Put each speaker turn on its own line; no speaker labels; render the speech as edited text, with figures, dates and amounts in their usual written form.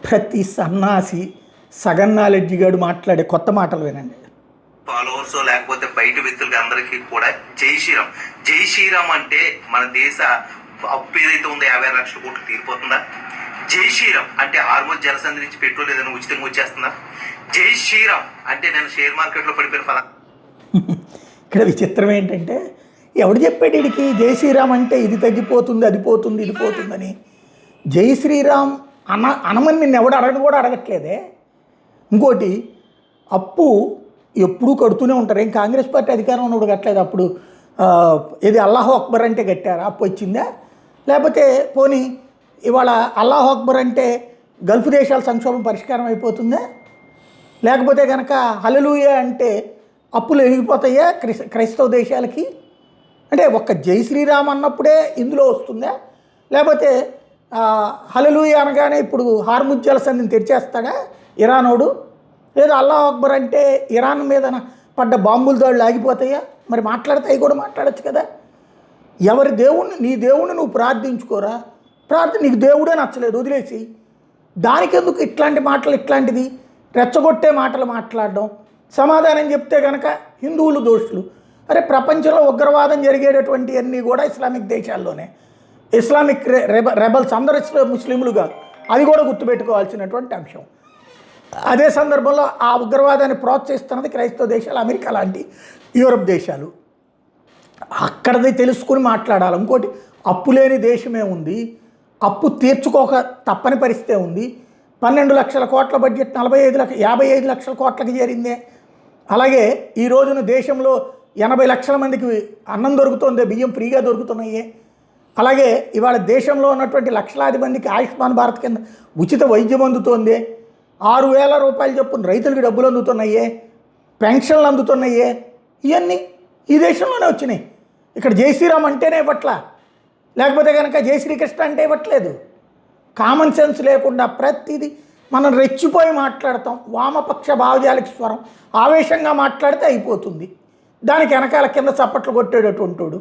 ప్రతి సన్నాసి సగం నాలెడ్జ్ గాడు మాట్లాడే కొత్త మాటలు వినండి.
ఫాలోవర్స్ లేకపోతే బయట వ్యక్తులకి అందరికీ కూడా జై శ్రీరామ్. జై శ్రీరామ్ అంటే మన దేశ అప్పు ఏదైతే ఉందో 50 లక్షల కోట్లు తీరిపోతుందా? జై శ్రీరామ్ అంటే హార్మోజ్ జలసంధి నుంచి పెట్రోల్ ఏదైనా ఉచితంగా వచ్చేస్తుందా? జై శ్రీరామ్ అంటే నేను షేర్ మార్కెట్లో పడిపోయిన ఫలా.
ఇక్కడ విచిత్రం ఏంటంటే, ఎవడు చెప్పాడు వీడికి జై శ్రీరామ్ అంటే ఇది తగ్గిపోతుంది, అది పోతుంది, ఇది పోతుందని? జై శ్రీరామ్ అనమని నిన్ను ఎవడు అడగను కూడా అడగట్లేదే. ఇంకోటి, అప్పు ఎప్పుడూ కడుతూనే ఉంటారు. ఏం కాంగ్రెస్ పార్టీ అధికారం ఉన్నప్పుడు కట్టలేదు. అప్పుడు ఇది అల్లాహో అక్బర్ అంటే కట్టారా? అప్పు వచ్చిందా? లేకపోతే పోనీ ఇవాళ అల్లాహో అక్బర్ అంటే గల్ఫ్ దేశాల సంక్షోభం పరిష్కారం అయిపోతుందా? లేకపోతే కనుక హల్లెలూయా అంటే అప్పులు ఎగిపోతాయా క్రైస్తవ దేశాలకి? అంటే ఒక్క జై శ్రీరామ్ అన్నప్పుడే ఇందులో వస్తుందా? లేకపోతే హల్లెలూయా అనగానే ఇప్పుడు హార్ముజ్ జలసంధిని తెరిచేస్తాడా ఇరానోడు? లేదా అల్లాహ్ అక్బర్ అంటే ఇరాన్ మీద పడ్డ బాంబుల దాడులు ఆగిపోతాయా? మరి మాట్లాడతాయి కూడా మాట్లాడచ్చు కదా. ఎవరి దేవుణ్ణి, నీ దేవుణ్ణి నువ్వు ప్రార్థించుకోరా. నీకు దేవుడే నచ్చలేదు, వదిలేసి దానికెందుకు ఇట్లాంటి మాటలు, ఇట్లాంటిది రెచ్చగొట్టే మాటలు మాట్లాడడం? సమాధానం చెప్తే కనుక హిందువులు దోషులు. అరే, ప్రపంచంలో ఉగ్రవాదం జరిగేటటువంటి అన్నీ కూడా ఇస్లామిక్ దేశాల్లోనే. ఇస్లామిక్ రెబల్స్ అందరూ ముస్లింలుగా, అది కూడా గుర్తుపెట్టుకోవాల్సినటువంటి అంశం. అదే సందర్భంలో ఆ ఉగ్రవాదాన్ని ప్రోత్సహిస్తున్నది క్రైస్తవ దేశాలు, అమెరికా లాంటి యూరప్ దేశాలు. అక్కడది తెలుసుకుని మాట్లాడాలి. ఇంకోటి, అప్పు లేని దేశమే ఉంది, అప్పు తీర్చుకోక తప్పని పరిస్థితే ఉంది. 12 లక్షల కోట్ల బడ్జెట్ 55 లక్షల కోట్లకి చేరిందే. అలాగే ఈ రోజున దేశంలో 80 లక్షల మందికి అన్నం దొరుకుతుంది, బియ్యం ఫ్రీగా దొరుకుతున్నాయి. అలాగే ఇవాళ దేశంలో ఉన్నటువంటి లక్షలాది మందికి ఆయుష్మాన్ భారత్ కింద ఉచిత వైద్యం అందుతోంది. 6,000 రూపాయలు చొప్పున రైతులకి డబ్బులు అందుతున్నాయే, పెన్షన్లు అందుతున్నాయే. ఇవన్నీ ఈ దేశంలోనే వచ్చినాయి. ఇక్కడ జై శ్రీరామ్ అంటేనే ఇవ్వట్లా, లేకపోతే కనుక జై శ్రీకృష్ణ అంటే ఇవ్వట్లేదు. కామన్ సెన్స్ లేకుండా ప్రతిదీ మనం రెచ్చిపోయి మాట్లాడతాం. వామపక్ష భావజాలిక స్వరం, ఆవేశంగా మాట్లాడితే అయిపోతుంది. దానికి వెనకాల కింద చప్పట్లు కొట్టేటటువంటాడు.